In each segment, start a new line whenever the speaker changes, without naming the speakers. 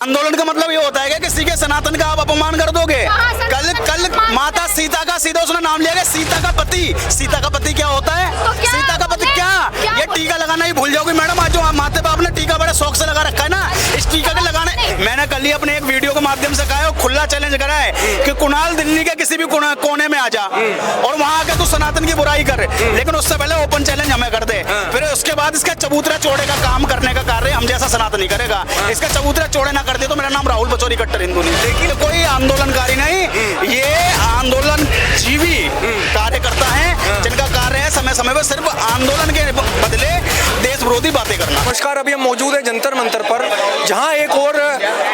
आंदोलन का मतलब ये होता है कि किसी के सनातन का आप अपमान कर दोगे। कल माता सीता का सीधा उसने नाम लिया, सीता का पति क्या होता है? सीता का पति क्या? ये टीका लगाना ही भूल जाओगे मैडम। आज जो माथे पे आपने टीका बड़े शौक से लगा रखा है ना, इस टीका के लगाने मैंने कल ही अपने एक वीडियो के माध्यम से कहा है, खुला चैलेंज करा है कि कुणाल दिल्ली के किसी भी कोने में आ जा और वहां आके तू सनातन की बुराई कर, लेकिन उससे पहले ओपन चैलेंज हमें कर दे। फिर उसके बाद इसका चबूतरा चौड़े का काम करने का कार्य हम जैसा सनातन नहीं करेगा। इसका चबूतरा चौड़े ना कर दे तो मेरा नाम राहुल बचौरी कट्टर हिंदू नहीं। लेकिन कोई आंदोलनकारी नहीं, ये आंदोलन जीवी कार्यकर्ता है जिनका कार्य है समय समय पर सिर्फ आंदोलन के बदले देश विरोधी बातें करना।
नमस्कार, अभी हम मौजूद है जंतर मंतर पर, जहां एक और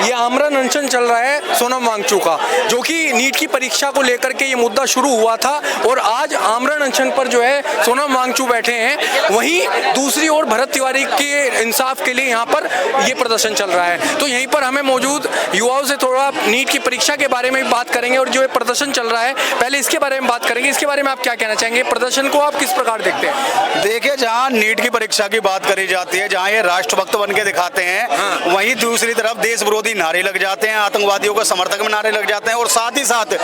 ये आमरण अनशन चल रहा है सोनम वांगचुक का, जो कि नीट की परीक्षा को लेकर के ये मुद्दा शुरू हुआ था और आज आमरण अनशन पर जो है सोनम वांगचुक बैठे हैं। वहीं दूसरी ओर भरत तिवारी के इंसाफ के लिए यहाँ पर ये प्रदर्शन चल रहा है। तो यहीं पर हमें मौजूद युवाओं से थोड़ा नीट की परीक्षा के बारे में भी बात करेंगे और जो ये प्रदर्शन चल रहा है पहले इसके बारे में बात करेंगे। इसके बारे में आप क्या कहना चाहेंगे? प्रदर्शन को आप किस प्रकार देखते हैं?
देखिए, जहाँ नीट की परीक्षा की बात करी जाती है, जहाँ ये राष्ट्रभक्त बन के दिखाते हैं, वहीं दूसरी तरफ देश विरोधी नारे लग जाते हैं, आतंकवादियों के समर्थक में नारे लग जाते हैं और साथ ही साथ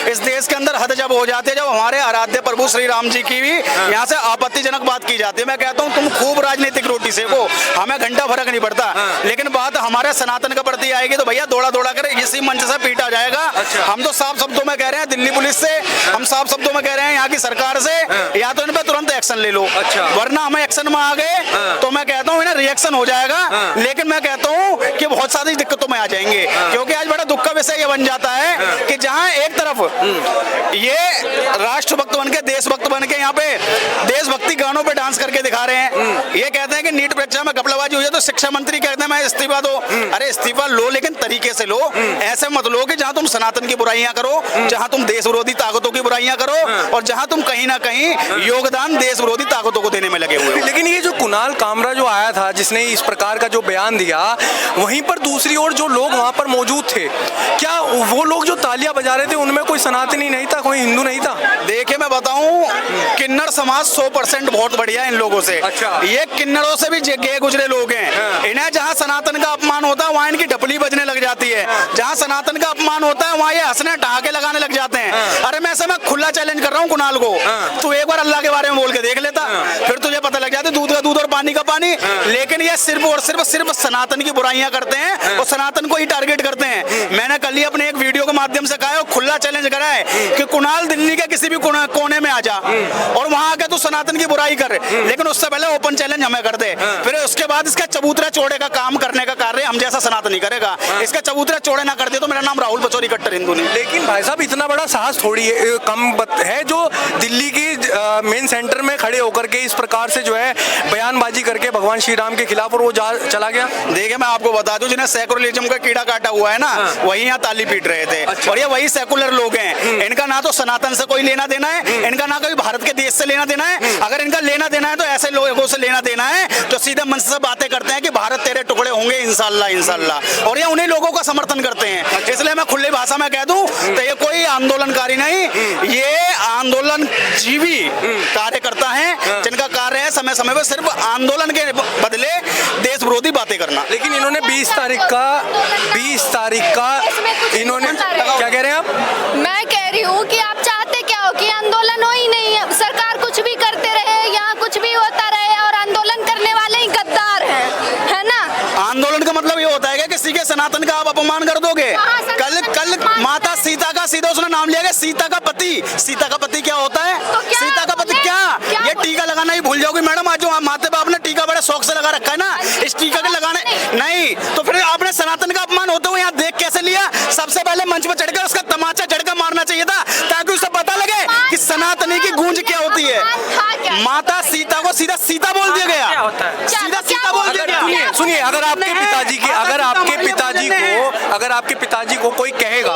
इस देश के अंदर हद जब हो जाती है, जब हमारे आराध्य प्रभु श्री राम जी की भी यहाँ से आपत्तिजनक बात की जाती है। मैं कहता हूँ तुम खूब राजनीतिक रोटी सेको, हमें घंटा फर्क नहीं पड़ता, लेकिन बात हमारे सनातन के प्रति आएगी तो भैया दौड़ा दौड़ा कर इसी मंच से पीटा जाएगा। हम तो साफ शब्दों में कह रहे हैं दिल्ली पुलिस से, हम साफ शब्दों में कह रहे हैं यहाँ की सरकार से, या तो इन पे तुरंत एक्शन ले लो, वरना हमें एक्शन में आ गए तो मैं कहता हूँ इन्हें रिएक्शन हो जाएगा। लेकिन मैं कहता हूँ कि बहुत सारी दिक्कतों में आ जाएंगे, क्योंकि आज बड़ा दुख का विषय ये बन जाता है कि जहाँ एक तरफ ये राष्ट्रभक्त बन के देशभक्त बन के यहाँ पे देशभक्ति गानों पे डांस करके दिखा रहे हैं, ये कहते हैं कि नीट परीक्षा में घपलाबाजी हुई है तो शिक्षा मंत्री कहते हैं मैं इस्तीफा दो। अरे इस्तीफा लो, लेकिन तरीके से लो, ऐसे मत लो कि जहाँ तुम सनातन की बुराइयां करो, जहाँ तुम देश विरोधी ताकतों की बुराइयां करो और जहाँ तुम कहीं ना कहीं योगदान देश विरोधी ताकतों को देने में लगे हुए हो।
लेकिन ये जो कुणाल कामरा जो आया था, जिसने इस प्रकार का जो बयान दिया, वहीं पर दूसरी ओर जो लोग वहां पर मौजूद थे, क्या वो लोग जो तालियां बजा रहे थे उनमें कोई सनातनी नहीं था, कोई हिंदू नहीं था?
देखिए, मैं बताऊं, किन्नर समाज 100% बहुत बढ़िया है इन लोगों से।
अच्छा।
ये किन्नरों से भी गए गुजरे लोग हैं। इन्हें जहाँ सनातन का अपमान होता है वहाँ इनकी ढपली बजने लग जाती है, जहाँ सनातन का अपमान होता है वहाँ ये हंसने ठहाके लगाने लग जाते हैं। अरे मैं ऐसे मैं खुला चैलेंज कर रहा हूँ कुणाल को, तू एक बार अल्लाह के बारे में बोल के देख लेता, फिर तुझे पता लग जाता दूध का दूध और पानी का पानी। लेकिन ये सिर्फ और सिर्फ सनातन की बुराइयां करते हैं और सनातन को ही टारगेट करते हैं। मैंने कल ही अपने एक वीडियो के माध्यम से कहा है, खुला चैलेंज करा है कि कुणाल दिल्ली के किसी भी कोने में आ जा और वहां आके तू सनातन की बुराई कर, लेकिन उससे पहले ओपन चैलेंज हमें कर दे। फिर उसके बाद इसका चबूतरा चौड़े का काम करने का कार्य हम जैसा सनातन नहीं करेगा। इसका चबूतरा चौड़े ना कर दे तो मेरा नाम राहुल बचौरी कट्टर हिंदू नहीं।
लेकिन भाई साहब, इतना बड़ा साहस थोड़ी है, कम है जो दिल्ली की मेन सेंटर में खड़े होकर के इस प्रकार से जो है बयानबाजी करके भगवान श्री राम के खिलाफ और वो चला गया।
देखिए, मैं आपको बता दूं, जिन्हें सेकुलरिज्म का कीड़ा काटा हुआ है ना, वही यहाँ ताली पीट रहे थे।
अच्छा।
और ये वही सेकुलर लोग हैं, इनका ना तो सनातन से कोई लेना देना है, इनका ना कोई भारत के देश से लेना देना है। अगर इनका लेना देना है तो ऐसे लोगों से लेना देना है जो सीधे मन से बातें करते हैं कि भारत तेरे टुकड़े होंगे इंशाल्लाह इंशाल्लाह, और ये उन्हीं लोगों का समर्थन करते हैं। इसलिए मैं खुली भाषा में कह दूं तो ये कोई आंदोलनकारी नहीं, ये आंदोलन जीवी कार्यकर्ता है जिनका कार्य है समय समय पर सिर्फ आंदोलन के बदले देश विरोधी बातें करना।
लेकिन इन्होंने 20 तारीख का इन्होंने क्या कह रहे हैं आप?
मैं कह रही हूँ कि आप चाहते क्या हो कि आंदोलन हो ही नहीं, सरकार कुछ भी करते रहे, यहाँ कुछ भी होता रहे और आंदोलन करने वाले ही गद्दार हैं, है ना?
आंदोलन का मतलब ये होता है कि किसी के सनातन का आप अपमान कर दोगे। कल माता सीता का सीधा उसने नाम लिया, सीता का पति क्या होता है? सीता का पति क्या? ये टीका लगाना ही भूल जाओगे मैडम। आज जो माथे पे आपने टीका बड़े शौक से लगा रखा है ना, इस टीका के लगाने नहीं तो फिर आपने सनातन का अपमान होते हुए यहाँ देख कैसे लिया? सबसे पहले मंच पर चढ़कर उसका तमाचा जड़का मारना चाहिए था, ताकि उसे पता लगे कि सनातनी की गूंज क्या होती है। माता सीता को सीधा सीता बोल दिया गया, सीधा सीता बोल दिया गया।
सुनिए, अगर आपके पिताजी को कोई कहेगा,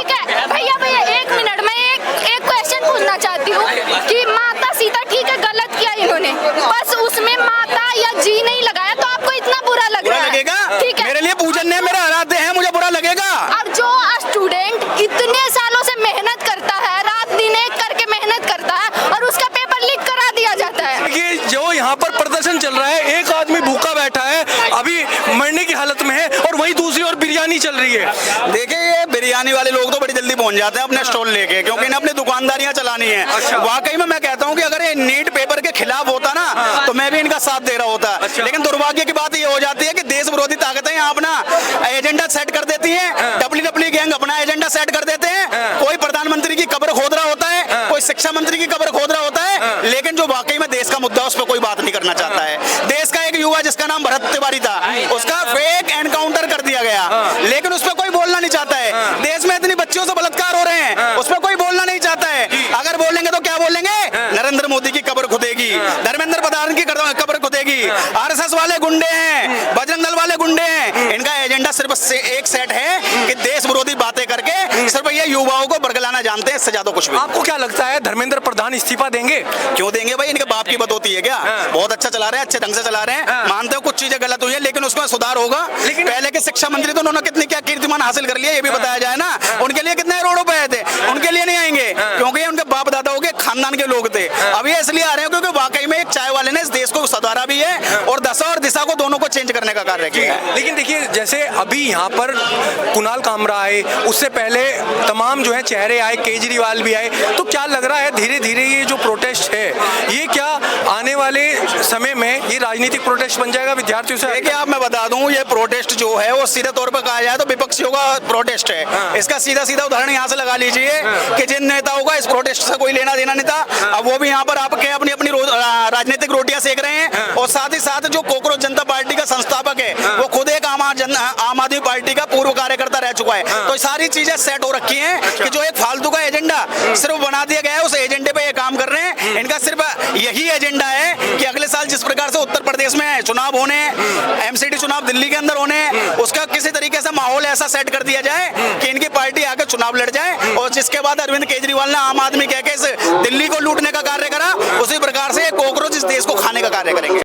भैया 1 मिनट में एक क्वेश्चन पूछना चाहती हूँ कि माता सीता ठीक है, गलत किया इन्होंने, बस उसमें माता या जी नहीं लगाया तो आपको इतना बुरा लग रहा है?
लगेगा?
ठीक है,
मेरे लिए पूजन है, मेरे आराध्य है, मुझे बुरा लगेगा।
अब जो स्टूडेंट इतने सालों से मेहनत करता है, रात दिन एक करके मेहनत करता है और उसका पेपर लीक करा दिया जाता है।
ये जो यहाँ पर प्रदर्शन चल रहा है, एक आदमी भूखा बैठा है, अभी मरने की हालत में है, और वही दूसरी ओर बिरयानी चल रही रही है?
देखिए ये बिरयानी वाले लोग तो बड़ी जल्दी पहुंच जाते हैं अपने स्टॉल लेके, क्योंकि इन्हें अपनी दुकानदारियां चलानी है।
अच्छा।
वाकई में मैं कहता हूं कि अगर ये नीट पेपर के खिलाफ होता ना तो मैं भी इनका साथ दे रहा होता।
अच्छा।
लेकिन दुर्भाग्य की बात ये हो जाती है कि देश विरोधी ताकतें यहाँ अपना एजेंडा सेट कर देती है। डब्ल्यू गैंग अपना एजेंडा सेट कर देते हैं। कोई प्रधानमंत्री की कब्र खोद रहा होता है, कोई शिक्षा मंत्री की कब्र खोद रहा होता है, लेकिन जो वाकई में देश का मुद्दा उस पर कोई बात नहीं करना चाहता है। देश का एक युवा जिसका नाम भरत तिवारी था, उसका फेक एनकाउंटर कर दिया गया, लेकिन उस पर कोई बोलना नहीं चाहता है। देश में इतनी बच्चियों से बलात्कार हो रहे हैं, उस पर कोई बोलना नहीं चाहता है। अगर बोलेंगे तो क्या बोलेंगे? नरेंद्र मोदी की कब्र खुदेगी, धर्मेंद्र प्रधान की कब्र खुदेगी, आरएसएस वाले गुंडे हैं, बजरंग दल वाले गुंडे हैं। इनका एजेंडा सिर्फ एक सेट है कि देश विरोधी बातें करके सिर्फ ये युवाओं को बरगलाना जानते हैं, इससे ज्यादा कुछ भी।
आपको क्या लगता है धर्मेंद्र प्रधान इस्तीफा देंगे?
क्यों देंगे भाई? इनके बाप की बात होती है क्या? बहुत अच्छा चला रहे हैं, अच्छे ढंग से चला रहे हैं। मानते हो कुछ चीजें गलत हुई है, लेकिन उसमें सुधार होगा।
लेकिन
पहले के शिक्षा मंत्री तो उन्होंने कितनी क्या कीर्तिमान हासिल कर लिया, ये भी बताया जाए ना। उनके लिए कितने रोडों पे आए थे, उनके लिए नहीं आएंगे क्योंकि ये उनके बाप दादाओं के खानदान के लोग थे। अब ये इसलिए आ रहे हैं क्योंकि वाकई में एक चाय वाले ने इस देश को सुधारा भी है और दशा और दिशा को दोनों को चेंज करने का कार्य किया है।
लेकिन देखिए जैसे अभी यहाँ पर कुणाल कामरा आए, उससे पहले तमाम जो है चेहरे आए, केजरीवाल भी आए, तो क्या लग रहा है धीरे धीरे ये जो प्रोटेस्ट है ये क्या आने वाले समय में ये राजनीतिक प्रोटेस्ट बन जाएगा विद्यार्थियों से?
देखिए आप मैं बता दूं, ये प्रोटेस्ट जो है वो सीधे तौर पर कहा जाए तो विपक्षियों का प्रोटेस्ट है। इसका सीधा सीधा उदाहरण यहाँ से लगा लीजिए कि जिन नेताओं का इस प्रोटेस्ट से कोई लेना देना नहीं था, अब वो भी यहाँ पर आपके अपनी अपनी राजनीतिक रोटियां सेक रहे हैं। और साथ ही साथ जो कॉकरोच जनता पार्टी का संस्थापक है वो खुद एक आम आदमी पार्टी का पूर्व कार्यकर्ता रह चुका है। तो सारी चीजें सेट हो रखी हैं कि जो एक फालतू का एजेंडा सिर्फ बना दिया गया है, उस एजेंडे पे ये काम कर रहे हैं। इनका सिर्फ यही एजेंडा है कि अगले साल जिस प्रकार से उत्तर प्रदेश में चुनाव होने, एमसीडी चुनाव दिल्ली के अंदर होने, उसका किसी तरीके से माहौल ऐसा सेट कर दिया जाए कि इनकी पार्टी आकर चुनाव लड़ जाए। और जिसके बाद अरविंद केजरीवाल ने आम आदमी कह के इस दिल्ली को लूटने का कार्य करा, उसी प्रकार से कॉकरोच इस देश को खाने का कार्य करेंगे।